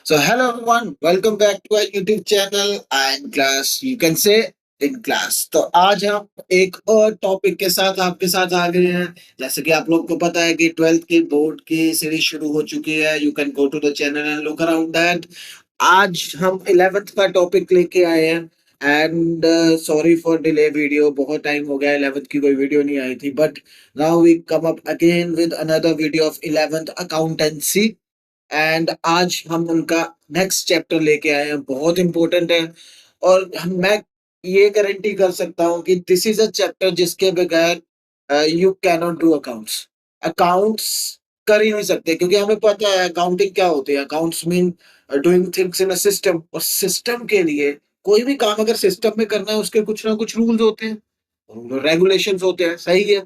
So hello everyone, welcome back to our YouTube channel and class. You can say in class. तो आज हम एक और topic के साथ आपके साथ आ गए हैं। जैसे कि आप लोग को पता है कि 12th की बोर्ड की सीरीज शुरू हो चुकी है। You can go to the channel and look around that. आज हम 11th का टॉपिक लेके आए हैं and sorry for delay video. बहुत टाइम हो गया, 11th की कोई वीडियो नहीं आई थी, but now we come up again with another video of 11th accountancy. And आज हम उनका नेक्स्ट चैप्टर लेके आए हैं, बहुत इंपॉर्टेंट है। और मैं ये गारंटी कर सकता हूँ कि दिस इज अ चैप्टर जिसके बगैर you cannot do accounts. Accounts कर ही नहीं सकते, क्योंकि हमें पता है अकाउंटिंग क्या होती है। Accounts mean doing things in a system, और सिस्टम के लिए कोई भी काम अगर सिस्टम में करना है उसके कुछ ना कुछ रूल्स होते हैं, रूल और रेगुलेशंस होते हैं, सही है।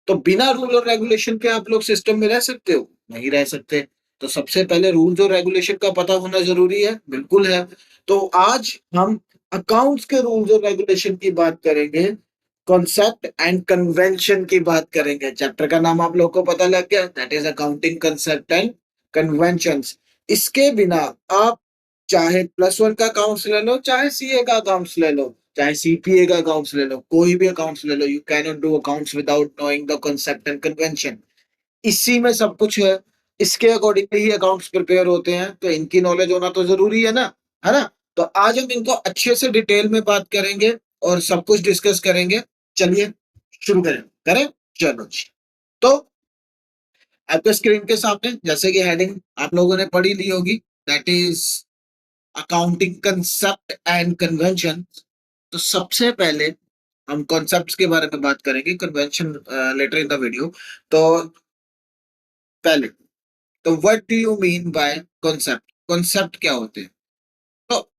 तो बिना रूल और रेगुलेशन के आप लोग सिस्टम में रह सकते हो? नहीं रह सकते। तो सबसे पहले रूल्स और रेगुलेशन का पता होना जरूरी है, बिल्कुल है। तो आज हम अकाउंट्स के रूल्स और रेगुलेशन की बात करेंगे, कॉन्सेप्ट एंड कन्वेंशन की बात करेंगे। चैप्टर का नाम आप लोग को पता लग गया, that is accounting concept and conventions. इसके बिना आप चाहे +1 का अकाउंट्स ले लो, चाहे सीए का अकाउंट्स ले लो, चाहे सीपीए का अकाउंट्स ले लो, कोई भी अकाउंट्स ले लो, you can not do accounts without knowing the concept and convention. इसी में सब कुछ है। इसके अकॉर्डिंगली ही अकाउंट्स प्रिपेयर होते हैं, तो इनकी नॉलेज होना तो जरूरी है ना, है ना। तो आज हम इनको अच्छे से डिटेल में बात करेंगे और सब कुछ डिस्कस करेंगे। चलिए शुरू करें करें चलो जी। तो आपके स्क्रीन के सामने जैसे कि हेडिंग आप लोगों ने पढ़ी ली होगी, that is accounting concept and convention. तो सबसे पहले हम कॉन्सेप्ट्स के बारे में बात करेंगे, convention letter in the video. तो पहले, तो what do you mean by concept? Concept क्या होते हैं? तो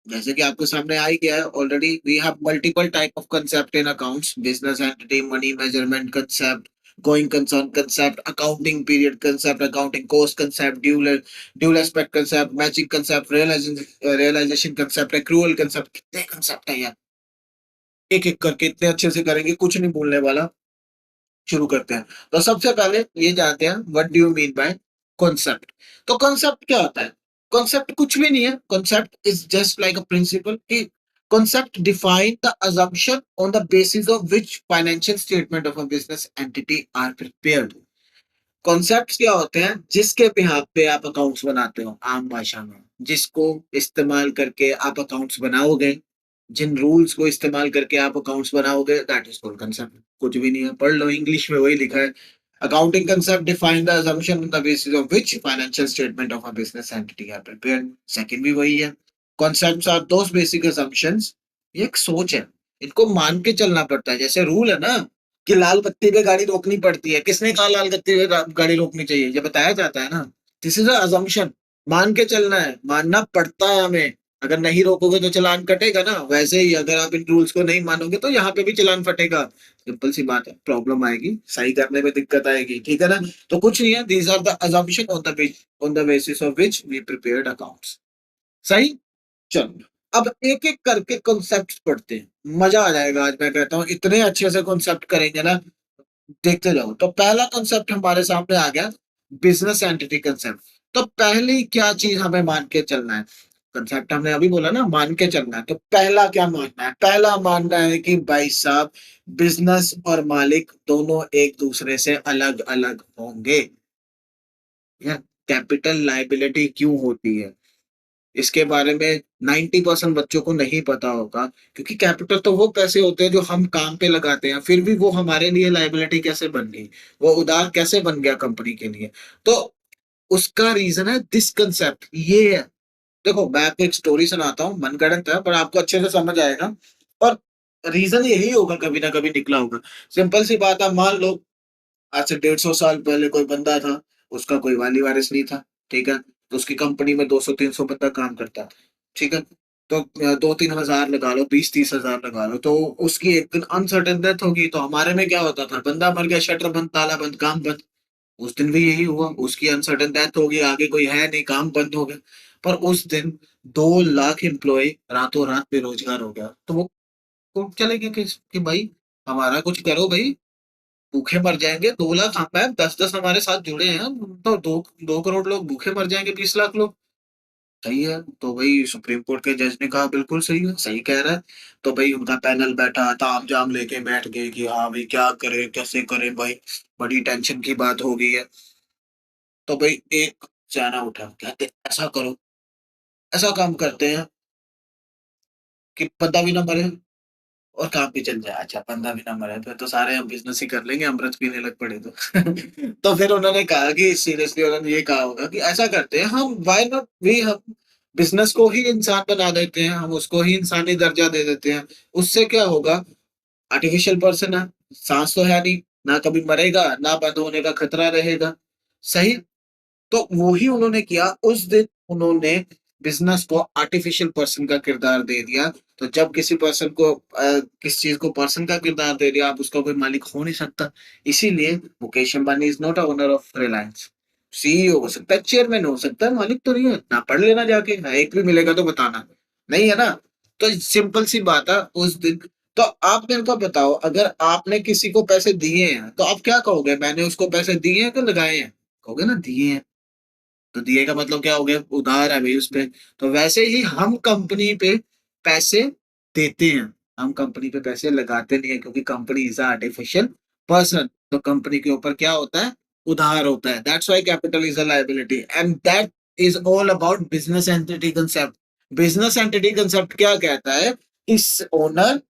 जैसे कि आपके सामने आ ही गया है already, we have multiple type of concept in accounts: business entity, money measurement concept, going concern concept, accounting period concept, accounting cost concept, dual aspect concept, matching concept, realisation concept, accrual concept. कितने concept है यार, एक एक करके इतने अच्छे से करेंगे, कुछ नहीं भूलने वाला। शुरू करते हैं। तो सबसे पहले ये जानते हैं, what do you mean by concept? तो कॉन्सेप्ट क्या होता है? कॉन्सेप्ट कुछ भी नहीं है। Concept is just like a principle कि concept define the assumption on the basis of which financial statement of a business entity are prepared। Concepts क्या होते हैं? जिसके बिहाफ पे आप अकाउंट्स बनाते हो, आम भाषा में जिसको इस्तेमाल करके आप अकाउंट्स बनाओगे, जिन रूल्स को इस्तेमाल करके आप अकाउंट्स बनाओगे, दैट इज कॉल्ड कंसेप्ट। कुछ भी नहीं है, पढ़ लो, इंग्लिश में वही लिखा है। Accounting concept define the assumption on the basis of which financial statement of a business entity are prepared। Second भी वही है। Concepts are those basic assumptions। ये एक सोच है, इनको मान के चलना पड़ता है। जैसे रूल है ना कि लाल बत्ती पे गाड़ी रोकनी पड़ती है, किसने कहा लाल बत्ती पे गाड़ी रोकनी चाहिए? ये बताया जाता है ना। दिस इज अजम्पशन, मान के चलना है, मानना पड़ता है हमें। अगर नहीं रोकोगे तो चालान कटेगा ना, वैसे ही अगर आप इन रूल्स को नहीं मानोगे तो यहाँ पे भी चालान फटेगा। सिंपल सी बात है, प्रॉब्लम आएगी, सही करने में दिक्कत आएगी, ठीक है ना। तो कुछ नहीं है, these are the assumption on the basis of which we prepared accounts। सही। चलो अब एक एक करके कॉन्सेप्ट पढ़ते हैं, मजा आ जाएगा। आज मैं कहता हूँ इतने अच्छे से कॉन्सेप्ट करेंगे ना, देखते जाओ। तो पहला कॉन्सेप्ट हमारे सामने आ गया, बिजनेस एंटिटी कंसेप्ट। तो पहली क्या चीज हमें मान के चलना है? कंसेप्ट हमने अभी बोला ना, मान के चलना है। तो पहला क्या मानना है? पहला मानना है कि भाई साहब, बिजनेस और मालिक दोनों एक दूसरे से अलग अलग होंगे। यार, कैपिटल लायबिलिटी क्यों होती है, इसके बारे में 90% बच्चों को नहीं पता होगा। क्योंकि कैपिटल तो वो पैसे होते हैं जो हम काम पे लगाते हैं, फिर भी वो हमारे लिए लायबिलिटी कैसे बन गई, वो उधार कैसे बन गया कंपनी के लिए। तो उसका रीजन है दिस कंसेप्ट, ये है। देखो मैं आपको एक स्टोरी सुनाता हूँ, मनगढ़ंत है पर आपको अच्छे से समझ आएगा। और रीजन यही होगा, कभी ना कभी निकला होगा। सिंपल सी बात है, मान लो आज से 150 साल पहले कोई बंदा था, उसका कोई वाली वारिस नहीं था, ठीक है। तो उसकी कंपनी में 200-300 बंदा काम करता था, ठीक है। तो 2-3 हजार लगा लो, 20-30 हजार लगा लो, तो उसकी एक दिन अनसर्टेन डेथ होगी। तो हमारे में क्या होता था, बंदा मर गया, शटर बंद, ताला बंद, काम बंद। उस दिन भी यही हुआ, उसकी अनसर्टेन डेथ होगी, आगे कोई है नहीं, काम बंद हो गया। पर उस दिन 2 लाख एम्प्लॉय रातों रात बेरोजगार हो गया। तो वो चले गए कि भाई हमारा कुछ करो भाई, भूखे मर जाएंगे, 2 लाख हम मैम 10-10 हमारे साथ जुड़े हैं, तो 2 करोड़ लोग भूखे मर जाएंगे, 20 लाख लोग। सही है, तो भाई सुप्रीम कोर्ट के जज ने कहा बिल्कुल सही है, सही कह रहा है। तो भाई उनका पैनल बैठा, ताम झाम लेके बैठ गए कि हाँ भाई क्या करें कैसे करें भाई, बड़ी टेंशन की बात हो गई है। तो भाई एक जाना उठा, कहते ऐसा करो, ऐसा काम करते हैं कि बंदा भी ना मरे और काम भी चल जाए। अच्छा बंदा भी ना मरे, फिर तो सारे हम बिजनेस ही कर लेंगे, अमृत पीने लग पड़े तो। तो फिर उन्होंने कहा कि सीरियसली उन्होंने ये कहा होगा कि ऐसा करते हैं हम, व्हाई नॉट वी हम बिजनेस को ही इंसान बना देते हैं, हम उसको ही इंसानी दर्जा दे देते हैं। उससे क्या होगा, आर्टिफिशियल पर्सन है, सांस तो है नहीं, ना कभी मरेगा ना बंद होने का खतरा रहेगा। सही। तो वो ही उन्होंने किया उस दिन, उन्होंने बिजनेस को आर्टिफिशियल पर्सन का किरदार दे दिया। तो जब किसी पर्सन को किस चीज को पर्सन का किरदार दे दिया, आप उसका कोई मालिक हो नहीं सकता। इसीलिए Mukesh Ambani is not a owner of Reliance. CEO हो सकता है, चेयरमैन हो सकता है, मालिक तो नहीं है ना। पढ़ लेना जाके, हाँ, एक भी मिलेगा तो बताना। नहीं है ना। तो सिंपल सी बात है उस दिन। तो आप मेरे को बताओ, अगर आपने किसी को पैसे दिए हैं तो आप क्या कहोगे, मैंने उसको पैसे दिए हैं कि लगाए हैं? कहोगे ना दिए हैं। तो दिए का मतलब क्या हो गया, उधार है भाई उस पे। तो वैसे ही हम कंपनी पे पैसे देते हैं, हम कंपनी पे पैसे लगाते नहीं है, क्योंकि कंपनी इज आर्टिफिशियल पर्सन। तो कंपनी के ऊपर क्या होता है, उधार होता है। That's why capital is a liability, and that is all about business entity concept. Business entity concept क्या कहता है, इस owner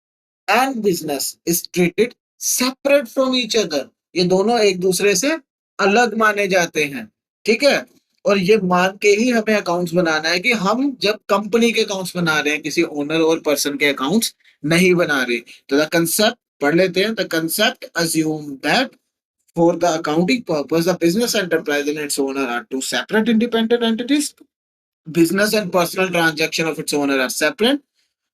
and business is treated separate from each other. ये दोनों एक दूसरे से अलग माने जाते हैं। ठीक है। और ये मान के ही हमें अकाउंट्स बनाना है कि हम जब कंपनी के अकाउंट्स बना रहे हैं, किसी ओनर और पर्सन के अकाउंट्स नहीं बना रहे। तो द कंसेप्ट पढ़ लेते हैं। The concept assume that for the accounting purpose the business enterprise and its owner are two separate independent entities. Business and personal transaction of its owner are separate.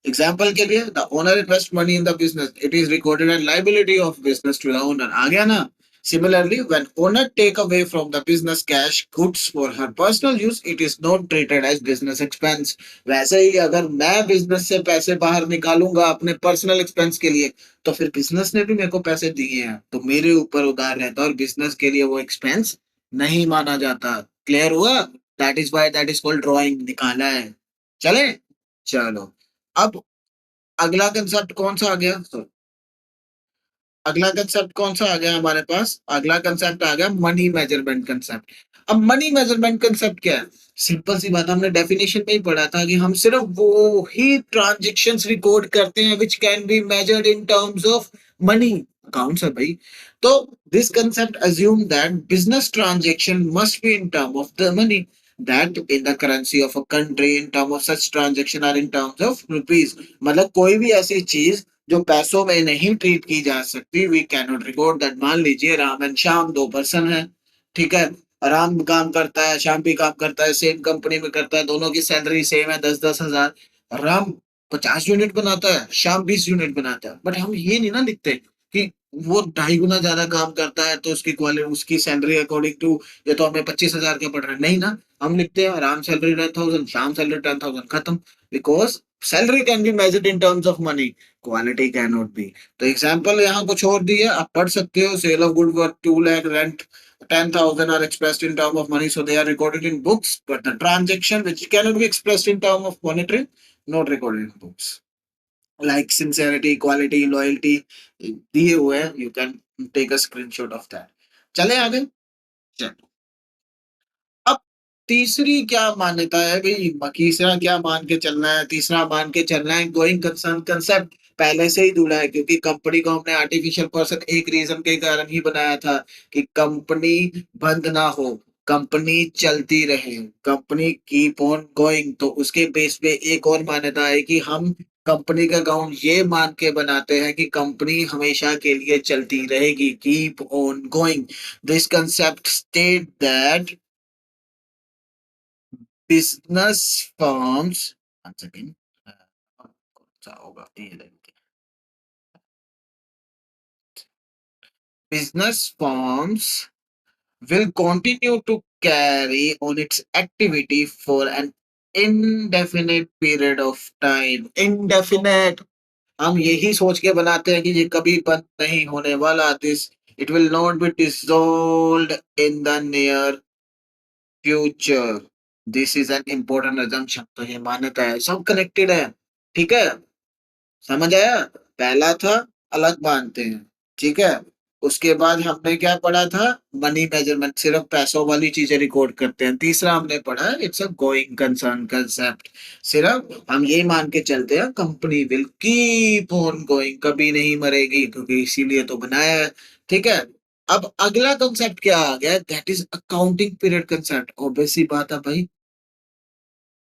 Example के लिए, the owner invest money in the business, it is recorded as liability of business to the owner. आ गया ना। Similarly when owner take away from the business cash goods for her personal use, it is not treated as business expense. वैसे ही अगर मैं business से पैसे बाहर निकालूंगा अपने पर्सनल एक्सपेंस के लिए, तो फिर बिजनेस ने भी मेरे को पैसे दिए हैं तो मेरे ऊपर उधार रहता है, और बिजनेस के लिए वो एक्सपेंस नहीं माना जाता। क्लियर हुआ? That is why that is called drawing, निकाला है। चले। चलो। अब अगला कंसेप्ट कौन सा आ गया, अगला कंसेप्ट कौन सा आ गया हमारे पास, अगला कंसेप्ट आ गया मनी मेजरमेंट कंसेप्ट। अब मनी मेजरमेंट कंसेप्ट क्या है? सिंपल सी बात, हमने डेफिनेशन में ही पढ़ा था कि हम सिर्फ वो ही ट्रांजेक्शन्स रिकॉर्ड करते हैं which can be measured in terms of money. Accounts है भाई। तो this concept assume that business transaction must be in term of the money, that in the currency of a country in term of such transaction are in terms of rupees। मतलब कोई भी ऐसी चीज जो पैसों में नहीं ट्रीट की जा सकती, we can not record that. मान लीजिए राम एंड श्याम 2 पर्सन है। ठीक है। राम काम करता है, श्याम भी काम करता है, सेम कंपनी में करता है, दोनों की सैलरी सेम है, 10-10 हजार। राम 50 यूनिट बनाता है, श्याम 20 यूनिट बनाता है, बट हम ये नहीं ना लिखते कि वो 2.5 गुना ज्यादा काम करता है तो उसकी क्वालिटी, उसकी सैलरी अकॉर्डिंग टू, ये तो हमें 25 हजार का पड़ रहा है, नहीं ना। हम लिखते हैं राम सैलरी 10,000, श्याम सैलरी 10,000, खत्म। Because salary can be measured in terms of money, quality can not be. तो एग्जाम्पल यहाँ कुछ और दी है, आप पढ़ सकते हो। Sale of good worth 2 lakh, rent 10,000 are expressed in term of money, so they are recorded in books, but the transaction which cannot be expressed in term of monetary, not recorded in books, like sincerity, quality, loyalty दिए हुए हैं, you can take a screenshot of that। चले आगे। चलो। अब तीसरी क्या मान्यता है भाई, तीसरा क्या मान के चलना है, तीसरा मान के चलना है गोइंग कंसर्न कंसेप्ट। पहले से ही जुड़ा है, क्योंकि कंपनी को हमने आर्टिफिशियल पर्सन एक रीजन के कारण ही बनाया था कि कंपनी बंद ना हो, कंपनी चलती रहे, कंपनी कीप ऑन गोइंग। तो उसके बेस पे एक और मान्यता है कि हम कंपनी का अकाउंट ये मान के बनाते हैं कि कंपनी हमेशा के लिए चलती रहेगी, keep on going. This concept state that business firms, one second, कौन सा होगा ये देखते हैं। Business firms will continue to carry on its activity for an indefinite period of time। Indefinite, हम यही सोच के बनाते हैं कि ये कभी बंद नहीं होने वाला। This It will not be dissolved in the near future. This is an important assumption. तो ये मान्यता है, सब कनेक्टेड है। ठीक है, समझ आया? पहला था अलग मानते हैं, ठीक है। उसके बाद हमने क्या पढ़ा था? मनी मेजरमेंट, सिर्फ पैसों वाली चीजें रिकॉर्ड करते हैं। तीसरा हमने पढ़ा it's a going concern concept, सिर्फ हम यही मान के चलते हैं company will keep on going, कभी नहीं मरेगी, क्योंकि इसीलिए तो बनाया है। ठीक है। अब अगला कंसेप्ट क्या आ गया? That is accounting period concept. Obvious सी बात है भाई,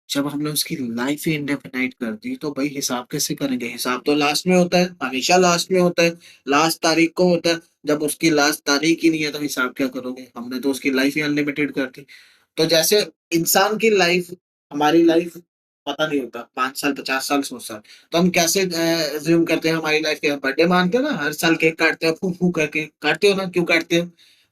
जब हमने उसकी लाइफ ही इंडेफिनाइट कर दी तो भाई हिसाब कैसे करेंगे? हिसाब तो लास्ट में होता है, हमेशा लास्ट में होता है, लास्ट तारीख को होता है। जब उसकी लास्ट तारीख ही नहीं है तो हिसाब क्या करोगे? हमने तो उसकी लाइफ ही अनलिमिटेड कर दी। तो जैसे इंसान की लाइफ, हमारी लाइफ पता नहीं होता, 5 साल, 50 साल, 100 साल, तो हम कैसे एज्यूम करते हैं हमारी लाइफ के? बर्थडे मानते हैं ना, हर साल केक काटते हैं, फू फू करके काटते हो ना, क्यों काटते हो?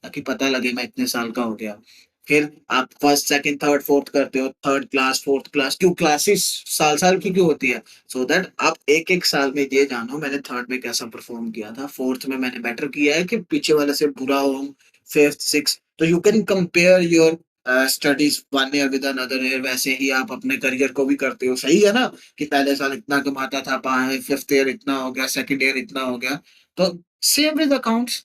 ताकि पता लगे मैं इतने साल का हो गया। फिर आप फर्स्ट सेकंड थर्ड फोर्थ करते हो, थर्ड क्लास फोर्थ क्लास, क्यों क्लासेस साल साल की क्यों होती है? सो दैट आप एक एक साल में ये जानो मैंने थर्ड में कैसा परफॉर्म किया था, फोर्थ में मैंने बेटर किया है कि पीछे वाले से बुरा हो, फिफ्थ सिक्स, तो you can compare your studies one year with another year. वैसे ही आप अपने करियर को भी करते हो, सही है ना? कि पहले साल इतना कमाता था, फिफ्थ ईयर इतना हो गया, सेकंड ईयर इतना हो गया। तो सेम विद अकाउंट्स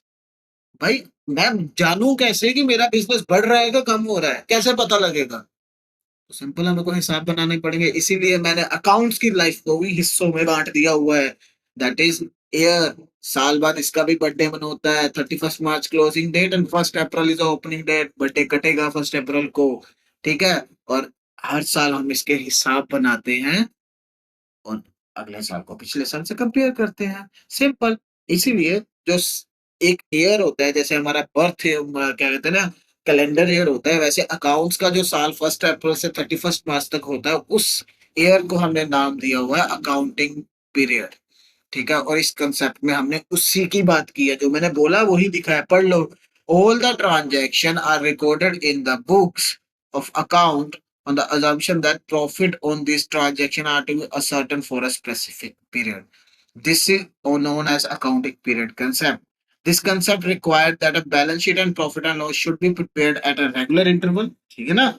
भाई। मैं जानूं कैसे कि मेरा बिजनेस बढ़ रहा है कि कम हो रहा है? कैसे पता लगेगा? तो सिंपल है, मेरे को हिसाब बनाने पड़ेंगे। इसीलिए मैंने अकाउंट्स की लाइफ को भी हिस्सों में बांट दिया हुआ है। दैट इज ईयर, साल बाद इसका भी बर्थडे मन होता है, 31 March closing date and 1 April is opening date, birthday कटेगा 1 अप्रैल को। ठीक है। और हर साल हम इसके हिसाब बनाते हैं और अगले साल को पिछले साल से कंपेयर करते हैं, सिंपल। इसीलिए जो एक ईयर होता है, जैसे हमारा बर्थ क्या कहते हैं ना, कैलेंडर ईयर होता है, वैसे अकाउंट्स का जो साल 1 अप्रैल से 31 मार्च तक होता है, उस ईयर को हमने नाम दिया हुआ है अकाउंटिंग पीरियड। ठीक है। और इस कंसेप्ट में हमने उसी की बात की है, जो मैंने बोला वही दिखा है, पढ़ लो। All the transaction are recorded in the books of account on the assumption that profit on this transaction are to be a certain for a specific period. This is known as accounting period concept. This concept required that a balance sheet and profit and loss should be prepared at a regular interval, ठीक है ना,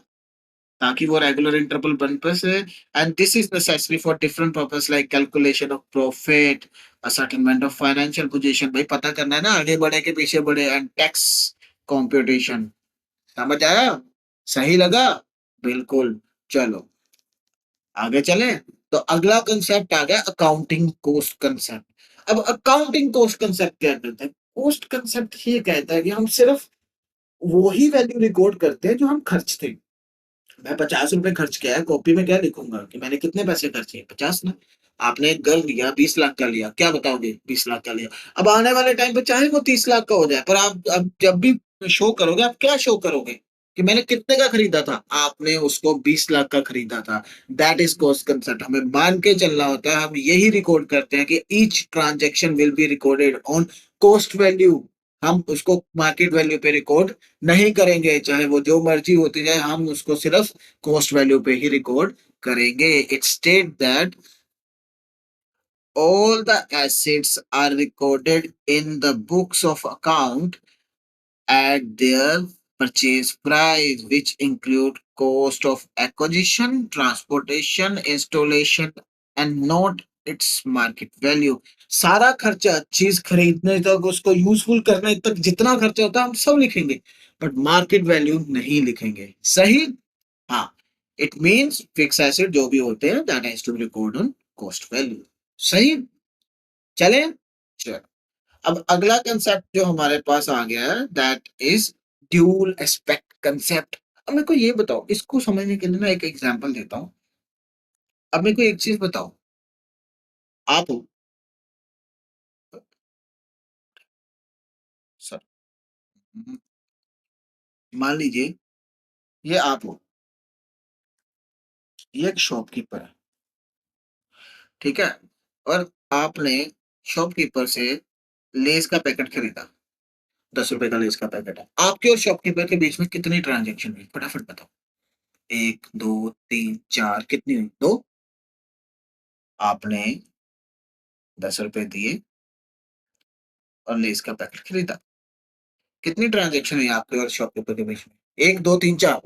ताकि वो regular interval बन पे से। And this is necessary for different purpose like calculation of profit, ascertainment of financial position, भाई पता करना है ना आगे बढ़े के पीछे बढ़े, एंड टैक्स कंप्यूटेशन। समझ आया? सही लगा? बिल्कुल। चलो आगे चलें। तो अगला कंसेप्ट आ गया अकाउंटिंग कॉस्ट कंसेप्ट। अब अकाउंटिंग कॉस्ट कंसेप्ट क्या करता है? कॉस्ट कंसेप्ट ये कहता है कि हम सिर्फ वो ही वैल्यू रिकॉर्ड करते हैं जो हम खर्चते हैं। मैं 50 रुपए खर्च किया है, कॉपी में क्या लिखूंगा कि मैंने कितने पैसे खर्चे? 50 ना। आपने एक घर लिया, 20 लाख का लिया, क्या बताओगे? 20 लाख का लिया। अब आने वाले टाइम पे चाहे वो 30 लाख का हो जाए, पर आप अब जब भी शो करोगे, आप क्या शो करोगे कि मैंने कितने का खरीदा था? आपने उसको 20 लाख का खरीदा था। That is cost concept. हमें मान के चलना होता है, हम यही रिकॉर्ड करते हैं कि each transaction will be recorded on cost value. हम उसको मार्केट वैल्यू पे रिकॉर्ड नहीं करेंगे, चाहे वो जो मर्जी होती जाए, हम उसको सिर्फ कॉस्ट वैल्यू पे ही रिकॉर्ड करेंगे। It state that all the assets are recorded in the books of account at their purchase price, which include cost of acquisition, transportation, installation, and not its market value। सारा खर्चा, चीज खरीदने तक, उसको useful करने तक जितना खर्चा होता है हम सब लिखेंगे, बट मार्केट वैल्यू नहीं लिखेंगे। सही? हाँ। इट मीन्स फिक्स एसेट जो भी होते हैं that has to be record on cost value. सही? चले। चलो, अब अगला कंसेप्ट जो हमारे पास आ गया है that is dual aspect concept. अब मेरे को ये बताओ, इसको समझने के लिए ना एक एग्जांपल देता हूँ। अब मेरे को एक चीज बताओ, आप हो, सर, मान लीजिए ये आप हो, ये एक शॉपकीपर है, ठीक है। और आपने शॉपकीपर से लेस का पैकेट खरीदा, 10 रुपए का लेस का पैकेट है। आपके और शॉपकीपर के बीच में कितनी ट्रांजेक्शन हुई? फटाफट बताओ। एक, दो, तीन, चार, कितनी हुई? दो। आपने 10 रुपए दिए और लेस का पैकेट खरीदा। कितनी ट्रांजेक्शन हुई आपके और शॉपकीपर के बीच में? एक, दो, तीन, चार?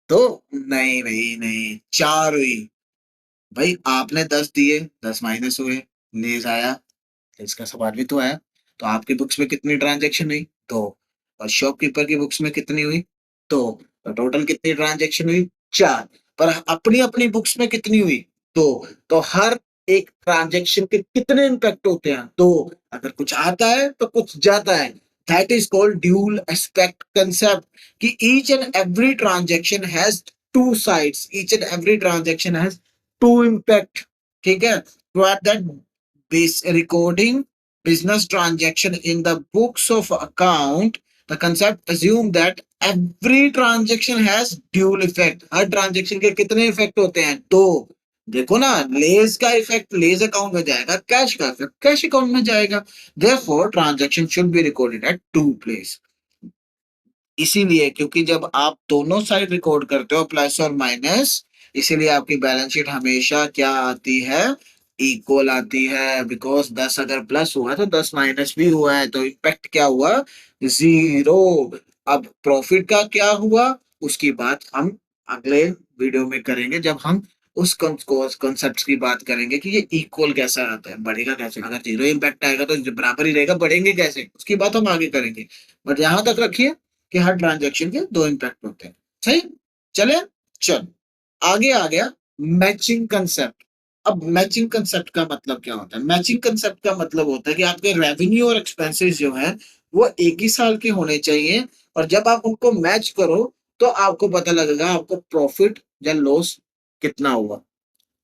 तो नहीं भाई नहीं, चार हुई। भाई आपने 10 दिए, 10 माइनस हुए, लेस आया, इसका सवाल भी तो आया। तो आपकी बुक्स में कितनी ट्रांजेक्शन हुई? दो। और शॉपकीपर की बुक्स में कितनी हुई? दो। तो टोटल कितनी ट्रांजेक्शन हुई? चार। पर अपनी अपनी बुक्स में कितनी हुई? दो। तो हर एक ट्रांजेक्शन के कितने इम्पैक्ट होते हैं? दो। अगर कुछ आता है तो कुछ जाता है। That is called dual aspect concept, कि each and every transaction has two sides, each and every transaction has two impact. ठीक है, तो at that base recording business transaction in the books of account, the concept assume that every transaction has dual effect। Her transaction के कितने effect होते हैं? दो। देखो ना, लेज का इफेक्ट लेज अकाउंट में जाएगा, कैश का इफेक्ट कैश अकाउंट में जाएगा। Therefore transaction should be recorded at two place. इसीलिए क्योंकि जब आप दोनों साइड रिकॉर्ड करते हो प्लस और माइनस, इसीलिए आपकी बैलेंस शीट हमेशा क्या आती है? इक्वल आती है। बिकॉज 10 अगर प्लस हुआ तो 10 माइनस भी हुआ है, तो इम्पैक्ट क्या हुआ? जीरो। अब प्रॉफिट का क्या हुआ, उसकी बात हम अगले वीडियो में करेंगे, जब हम उस कॉन्सेप्ट की बात करेंगे कि ये इक्वल कैसा आता है, बढ़ेगा कैसे। अगर जीरो इम्पैक्ट आएगा तो बराबर ही रहेगा, बढ़ेंगे कैसे, उसकी बात हम आगे करेंगे। बट यहां तक रखिए कि हर ट्रांजैक्शन के दो इम्पैक्ट होते हैं। सही, चले। चल, आगे आ गया मैचिंग कंसेप्ट। अब मैचिंग कंसेप्ट का मतलब क्या होता है? मैचिंग कंसेप्ट का मतलब होता है कि आपके रेवेन्यू और एक्सपेंसेस जो है वो एक ही साल के होने चाहिए, और जब आप उनको मैच करो तो आपको पता लगेगा आपको प्रॉफिट या लॉस कितना हुआ।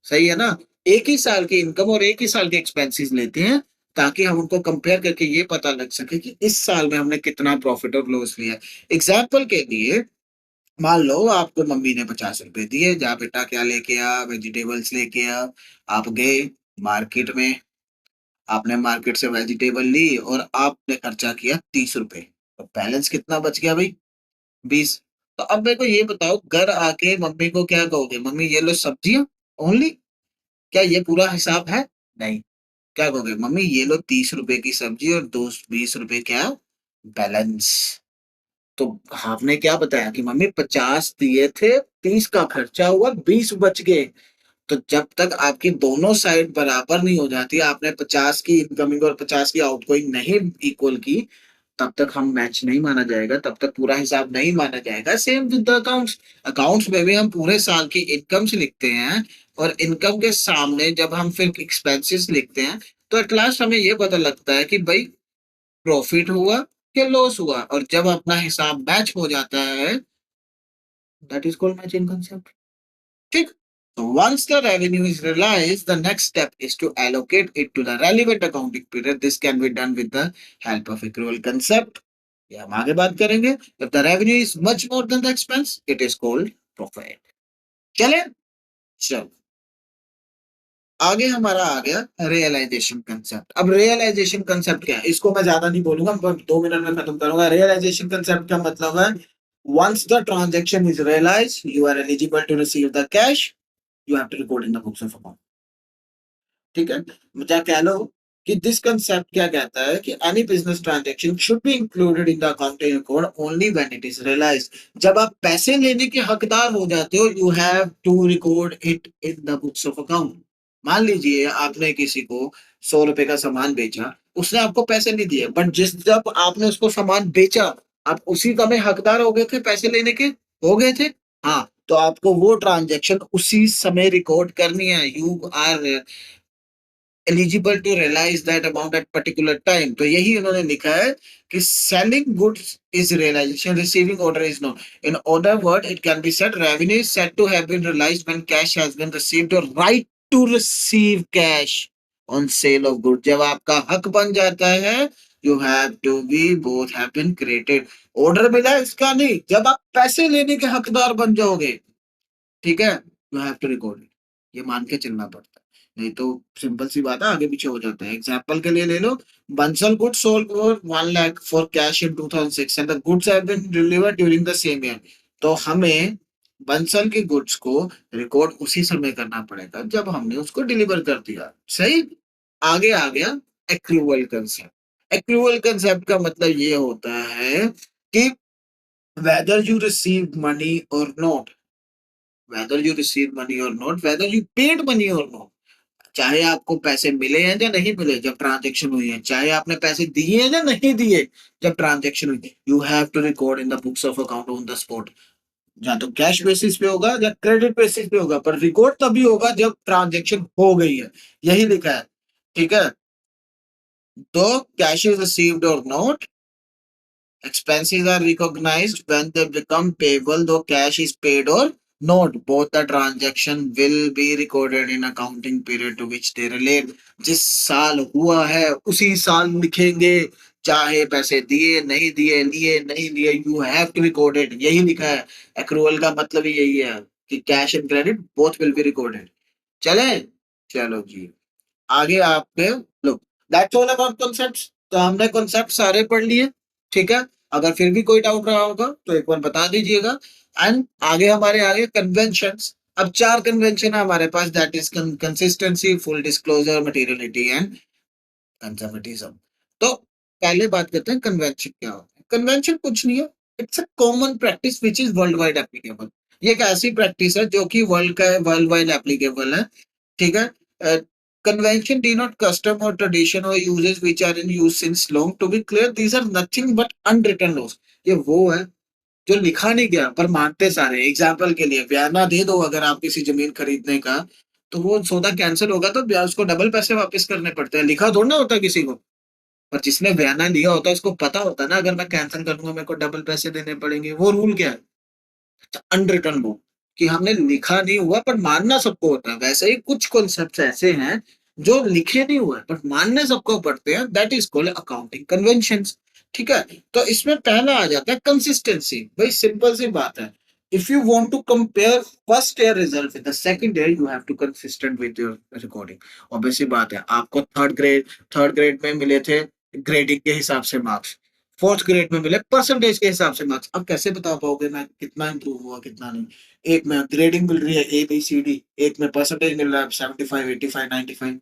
सही है ना? एक ही साल की इनकम और एक ही साल के एक्सपेंसेस लेते हैं, ताकि हम उनको कंपेयर करके ये पता लग सके कि इस साल में हमने कितना प्रॉफिट और लॉस लिया। एग्जाम्पल के लिए, मान लो आपको मम्मी ने 50 रुपए दिए, जा बेटा क्या लेके आ, वेजिटेबल्स लेके आ। आप गए मार्केट में, आपने मार्केट से वेजिटेबल ली और आपने खर्चा किया 30 रुपए, तो बैलेंस कितना बच गया भाई? 20। तो अब मेरे को ये बताओ, घर आके मम्मी को क्या कहोगे? मम्मी ये लो सब्जियां ओनली, क्या ये पूरा हिसाब है? नहीं। क्या कहोगे? मम्मी ये लो 30 रुपए की सब्जी और दो 20 रुपए क्या बैलेंस। तो आपने क्या बताया कि मम्मी 50 दिए थे, 30 का खर्चा हुआ, 20 बच गए। तो जब तक आपकी दोनों साइड बराबर नहीं हो जाती, आपने 50 की इनकमिंग और 50 की आउटगोइंग नहीं इक्वल की, तब तक हम मैच नहीं माना जाएगा, तब तक पूरा हिसाब नहीं माना जाएगा। Same with the accounts. Accounts में भी हम पूरे साल की इनकम्स लिखते हैं, और इनकम के सामने जब हम फिर एक्सपेंसेस लिखते हैं, तो एट लास्ट हमें ये पता लगता है कि भाई प्रॉफिट हुआ कि लॉस हुआ। और जब अपना हिसाब मैच हो जाता है, that is called matching concept. ठीक। So once the revenue is realized, the next step is to allocate it to the relevant accounting period. This can be done with the help of accrual concept. ये हम आगे बात करेंगे। If the revenue is much more than the expense, it is called profit। चले, चल, आगे हमारा आ गया रियलाइजेशन कंसेप्ट। अब रियलाइजेशन कंसेप्ट क्या है, इसको मैं ज्यादा नहीं बोलूंगा, पर 2 मिनट में खत्म करूंगा। रियलाइजेशन कंसेप्ट का मतलब है, once the transaction is realized, you are eligible to receive the cash, you have to record in the books of account। ठीक है, क्या कह लो कि दिस कंसेप्ट क्या कहता है कि any business transaction should be included in the accounting record only when it is realised. जब आप पैसे लेने के हकदार हो जाते हो, you have to record it in the books of account. मान लीजिए आपने किसी को 100 रुपए का सामान बेचा, उसने आपको पैसे नहीं दिए, बट जिस जब आपने उसको सामान बेचा, आप उसी समय हकदार हो गए थे पैसे लेने के, हो गए थे। हाँ, तो आपको वो ट्रांजैक्शन उसी समय रिकॉर्ड करनी है। You are eligible to realise that amount at particular time. तो यही उन्होंने लिखा है कि selling goods is realisation, receiving order is not. In other word it can be said revenue is said to have been realised when cash has been received, और right to receive cash on sale of good. जब आपका हक बन जाता है, you have to be both have been created. Order मिला है इसका नहीं, जब आप पैसे लेने के हकदार बन जाओगे, ठीक है, you have to record it. ये मान के चलना पड़ता है, नहीं तो सिंपल सी बात है, आगे पीछे हो जाता है। एग्जांपल के लिए ले लो, Bansal goods sold for 1 lakh for cash in 2006 and the goods have been delivered during the same year. तो हमें बंसल के गुड्स को रिकॉर्ड उसी समय करना पड़ेगा जब हमने उसको डिलीवर कर दिया। सही। आगे आ गया एक्रूवल कंसेप्ट। एक्रूअल कंसेप्ट का मतलब ये होता है कि whether you receive money or not, whether you receive money or not, whether you paid money or not, चाहे आपको पैसे मिले हैं या नहीं मिले जब ट्रांजेक्शन हुई है, चाहे आपने पैसे दिए हैं या नहीं दिए जब ट्रांजेक्शन हुई, you have to record in the books of account on the spot. या तो कैश बेसिस पे होगा या क्रेडिट बेसिस पे होगा, पर रिकॉर्ड तभी होगा जब ट्रांजेक्शन हो गई है, यही लिखा है। ठीक है, तो कैश इज रिसीव्ड और not, expenses are recognized when they become payable, though cash is paid or not. Both the transaction will be recorded in accounting period to which they relate. जिस साल हुआ है उसी साल लिखेंगे, चाहे पैसे दिए नहीं दिए, लिए नहीं लिए, you have to record it, यही लिखा है। एक्रूअल का मतलब ही यही है कि cash and credit both will be recorded. चले, चलो जी, आगे आपके लो, दैट्स ऑल अबाउट कॉन्सेप्ट्स। तो हमने कॉन्सेप्ट सारे पढ़ लिए। ठीक है, अगर फिर भी कोई डाउट रहा होगा तो एक बार बता दीजिएगा। एंड आगे हमारे आगे कन्वेंशंस। अब चार कन्वेंशन है हमारे पास, that is consistency, full disclosure, materiality and conservatism. तो पहले बात करते हैं कन्वेंशन क्या होता है। कन्वेंशन कुछ नहीं है, it's a common practice which is world wide applicable. ये एक ऐसी प्रैक्टिस है जो कि वर्ल्ड वाइड एप्लीकेबल है। ठीक है, convention denote custom or tradition or uses which are in use since long. To be clear, these are nothing but unwritten laws. ये वो है जो लिखा नहीं गया पर मानते सारे। एग्जाम्पल के लिए बयाना दे दो अगर आप किसी जमीन खरीदने का, तो वो सौदा कैंसिल होगा तो उसको डबल पैसे वापस करने पड़ते हैं, लिखा थोड़ा ना होता किसी को। पर जिसने बयाना लिया होता है उसको पता होता है ना, अगर मैं कैंसिल करूंगा मेरे को डबल पैसे देने पड़ेंगे। वो रूल क्या है, अनरिटन बुक, कि हमने लिखा नहीं हुआ पर मानना सबको होता है। वैसे ही कुछ कॉन्सेप्ट ऐसे हैं जो लिखे नहीं हुए बट मानने सबको पड़ते हैं, that is called accounting conventions. ठीक है, तो इसमें पहला आ जाता है कंसिस्टेंसी। भाई सिंपल सी बात है, if you want to compare first year result with the second year, you have to consistent with your recording. Obviously बात है, आपको थर्ड ग्रेड में मिले थे ग्रेडिंग के हिसाब से मार्क्स, फोर्थ ग्रेड में मिले परसेंटेज के हिसाब से मार्क्स। अब कैसे बता पाओगे मैं कितना इंप्रूव हुआ कितना नहीं। एक में ग्रेडिंग मिल रही है ABCD, एक में परसेंटेज मिल रहा है 75 85 95।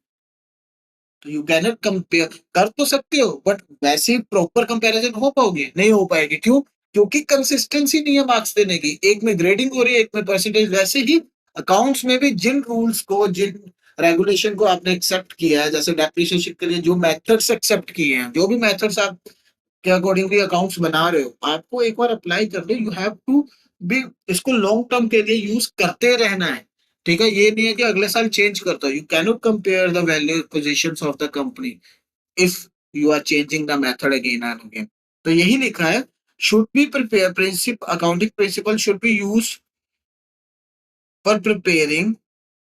तो यू कैन नॉट कंपेयर, कर तो सकते हो बट वैसे प्रॉपर कंपैरिजन हो पाओगे नहीं हो पाएगी। क्यों? क्योंकि कंसिस्टेंसी नहीं है मार्क्स देने की, एक में ग्रेडिंग हो रही है एक में परसेंटेज। वैसे ही अकाउंट्स में भी जिन रूल्स को, जिन रेगुलेशन को आपने एक्सेप्ट किया है, जैसे डेप्रिसिएशन के लिए जो मेथड्स एक्सेप्ट किए हैं, जो भी मेथड्स आप के अकॉर्डिंगली अकाउंट्स बना रहे हो, आपको एक बार अप्लाई कर दो। यू हैव टू बी, इसको लॉन्ग टर्म के लिए यूज करते रहना है। ठीक है, ये नहीं है कि अगले साल चेंज करता हो। You cannot compare the value positions of the company if you are changing the method again and again. तो यही लिखा है, should be prepare principle accounting principle should be use for preparing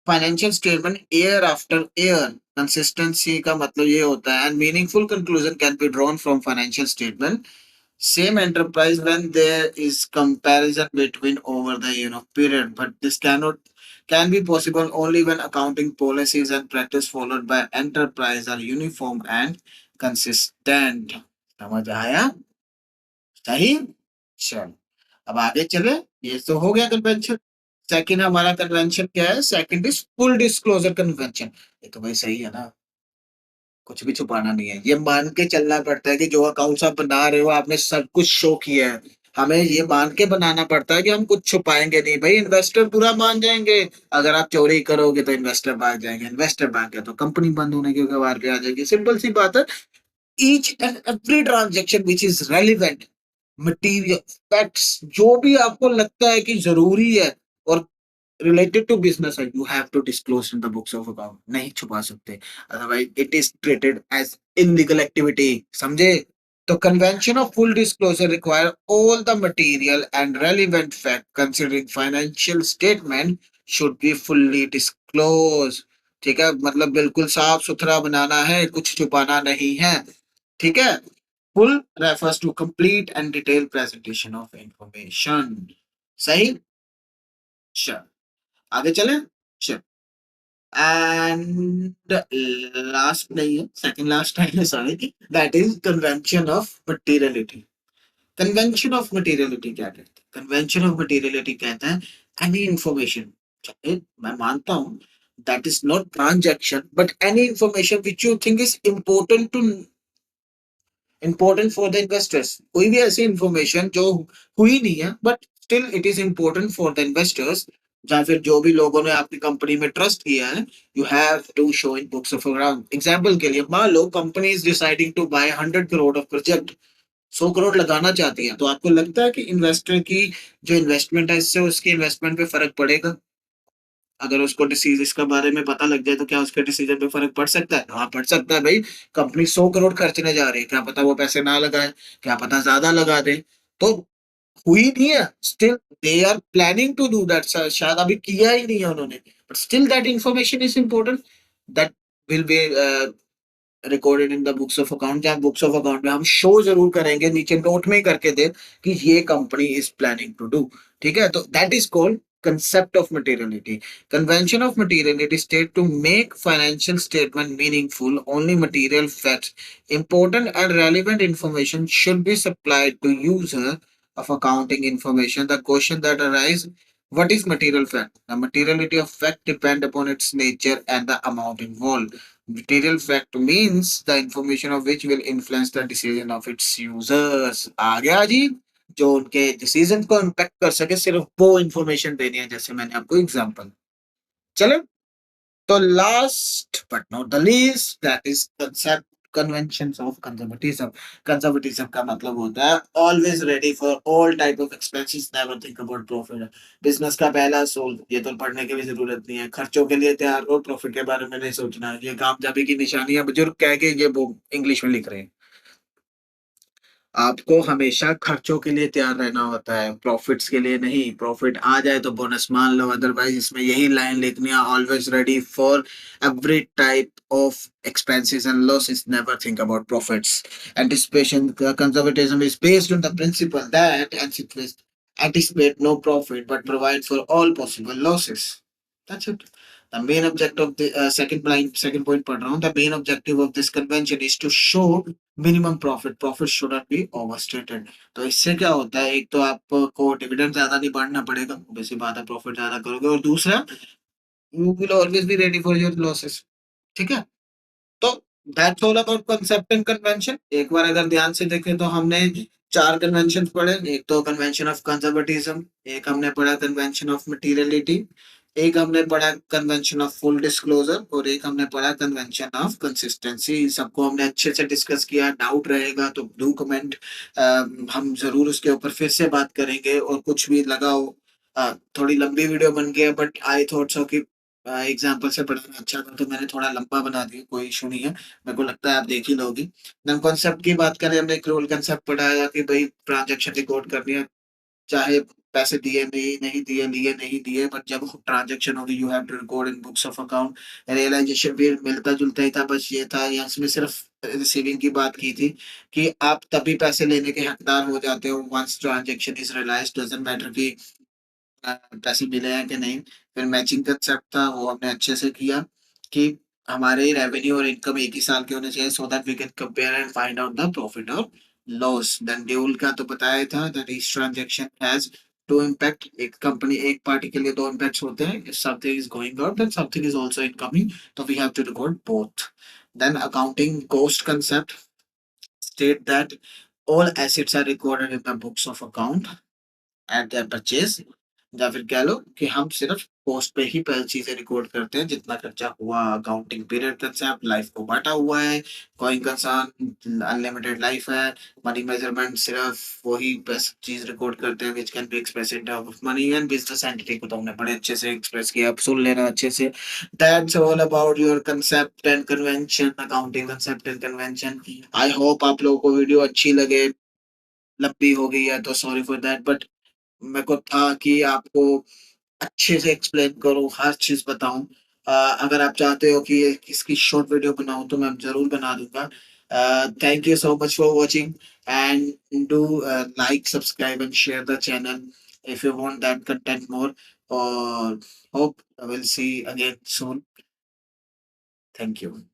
financial statement year after year. Consistency का मतलब ये होता है, and meaningful conclusion can be drawn from financial statement same enterprise when there is comparison between over the period, but this can be possible only when accounting policies and practice followed by enterprise are uniform and consistent। समझ आया? सही, चलो अब आगे चले। ये तो हो गया कन्वेंशन। सेकंड हमारा कन्वेंशन क्या है? Second is full disclosure convention. ये तो भाई सही है ना, कुछ भी छुपाना नहीं है। ये मान के चलना पड़ता है कि जो अकाउंट्स आप बना रहे हो आपने सब कुछ शो किया है। हमें ये मान के बनाना पड़ता है कि हम कुछ छुपाएंगे नहीं। भाई इन्वेस्टर पूरा मान जाएंगे, अगर आप चोरी करोगे तो इन्वेस्टर भाग जाएंगे, इन्वेस्टर भाग गया तो कंपनी बंद होने के कगार पे आ जाएगी। सिंपल सी बात है। Each and every transaction which is relevant material facts, जो भी आपको लगता है कि जरूरी है और related to business, you have to disclose in the books of account, नहीं छुपा सकते, otherwise it is treated as illegal activity। समझे? तो convention of full disclosure require all the material and relevant fact considering financial statement should be fully disclosed। ठीक है, मतलब बिल्कुल साफ सुथरा बनाना है, कुछ छुपाना नहीं है। ठीक है, full refers to complete and detailed presentation of information। सही, चल आगे चले, चल। एंड लास्ट नहीं है, सेकंड लास्ट है, sorry, that is convention of materiality. Convention of materiality क्या कहते हैं? कन्वेंशन ऑफ मटेरियलिटी कहते हैं एनी इंफॉर्मेशन, मैं मानता हूं that is not transaction but any information which you think is important two important for the investors. कोई भी ऐसी इंफॉर्मेशन जो हुई नहीं है but still it is important for the investors, या फिर जो भी लोगों ने आपकी कंपनी में ट्रस्ट किया है, you have to show in books of account. Example के लिए मान लो company is deciding to buy 100 crore of project, 100 crore लगाना चाहती है, तो आपको लगता है कि इन्वेस्टर की जो इन्वेस्टमेंट है इससे उसकी इन्वेस्टमेंट पे फर्क पड़ेगा? अगर उसको डिसीज इसका बारे में पता लग जाए तो क्या उसके डिसीजन पे फर्क पड़ सकता है? हाँ पड़ सकता है भाई। कंपनी 100 करोड़ खर्चने जा रही है, क्या पता वो पैसे ना लगाए, क्या पता ज्यादा लगा दे। तो हुई नहीं है, still they are planning to do that, शायद अभी किया ही नहीं है उन्होंने, but still that information is important, that will be recorded in the books of account. जहाँ बुक्स ऑफ अकाउंट में हम शो जरूर करेंगे, नीचे नोट में ही करके दे कि ये company is planning to do. ठीक है, तो that is called concept of materiality. Convention of materiality state to make financial statement meaningful, only material facts, important and relevant information should be supplied to user of accounting information. The question that arise, what is material fact? The materiality of fact depend upon its nature and the amount involved. Material fact means the information of which will influence the decision of its users. आ गया जी, जो उनके decision को impact कर सके, सिर्फ वो information देनी है, जैसे मैंने आपको एग्जांपल। चलो, तो last but not the least, that is concept conventions of conservatism. Conservatism का मतलब होता है always ready for all type of expenses, never think about profit. Business का पहला सोल, ये तो पढ़ने की भी जरूरत नहीं है, खर्चों के लिए तैयार हो, प्रॉफिट के बारे में नहीं सोचना है। ये कामयाबी की निशानी है, बुजुर्ग कह के ये वो इंग्लिश में लिख रहे हैं। आपको हमेशा खर्चों के लिए तैयार रहना होता है, प्रॉफिट्स के लिए नहीं। प्रॉफिट आ जाए तो बोनस मान लो, अदरवाइज इसमें यही लाइन लिखनी है, always ready for every type of expenses and losses, never think about profits. Anticipation conservatism is based on the principle that anticipate no profit but provide for all possible losses. That's it. The main objective of the second point पढ़ रहा हूँ. The main objective of this convention is to show minimum profit. Profit should not be overstated. तो इससे क्या होता है, एक तो आपको डिविडेंड ज्यादा नहीं बढ़ना पड़ेगा, वैसी बात है, प्रॉफिट ज्यादा करोगे, और दूसरा you will always be ready for your losses. ठीक है, तो that's all about concept and convention. एक बार अगर ध्यान से देखें तो हमने चार कन्वेंशन पढ़े। एक तो कन्वेंशन ऑफ कंजर्वेटिज्म, एक हमने पढ़ा कन्वेंशन ऑफ मटीरियलिटी, एक हमने पढ़ा कन्वेंशन ऑफ फुल डिस्क्लोजर, और एक हमने पढ़ा कन्वेंशन ऑफ कंसिस्टेंसी। सबको हमने अच्छे से डिस्कस किया। डाउट रहेगा तो डू कमेंट, हम जरूर उसके ऊपर फिर से बात करेंगे। और कुछ भी लगा हो, थोड़ी लंबी वीडियो बन गया, बट आई थॉट सो कि एग्जाम्पल से पढ़ना अच्छा था, तो मैंने थोड़ा लंबा बना दिया, कोई इशू नहीं है, मेरे को लगता है आप देख ही लोगे। देन कॉन्सेप्ट की बात करें, हमने एक रोल कंसेप्ट पढ़ाया कि भाई ट्रांजैक्शन रिकॉर्ड करनी है, चाहे पैसे दिए नहीं नहीं दिए, लिए नहीं दिए, बट जब ट्रांजैक्शन होगी you have to record in books of account. Realisation भी मिलता जुलता ही था, बस ये था, यहाँ इसमें सिर्फ रिसीविंग की बात की थी कि आप तभी पैसे लेने के हकदार हो जाते हो once transaction is realised, doesn't matter कि पैसे मिले हैं कि नहीं। फिर मैचिंग कंसेप्ट था, वो हमने अच्छे से किया कि हमारे रेवेन्यू और इनकम एक ही साल के होने चाहिए, so that we can compare and find out the profit और लॉस। देन ड्यूल का तो बताया था, that each transaction has two impact. एक कंपनी, एक पार्टी के लिए दो इम्पैक्ट्स होते हैं, if something is going out then something is also incoming, तो we have to record both. Then accounting cost concept state that all assets are recorded in the books of account at the purchase, या फिर कह लो कि हम सिर्फ post पे ही पहली चीजें रिकॉर्ड करते हैं, जितना खर्चा हुआ। अकाउंटिंग पीरियड कंसेप्ट, लाइफ को बांटा हुआ है, कोई कंसर्न अनलिमिटेड लाइफ है। मनी मेजरमेंट सिर्फ वही बेस्ट चीज रिकॉर्ड करते हैं which can be express in terms of money. And business entity को तो हमने बड़े अच्छे से एक्सप्रेस किया, अब सुन लेना अच्छे से। That's all about your concept and convention, accounting concept and convention. I hope आप लोगों को वीडियो अच्छी लगे। लंबी हो गई है तो सॉरी फॉर दैट, बट मेरे को था कि आपको अच्छे से एक्सप्लेन करूं, हर चीज बताऊं। अगर आप चाहते हो कि इसकी शॉर्ट वीडियो बनाऊं तो मैं जरूर बना दूंगा। Thank you so much for watching and do like, subscribe and share the channel if you want that content more, or hope I will see again soon. Thank you.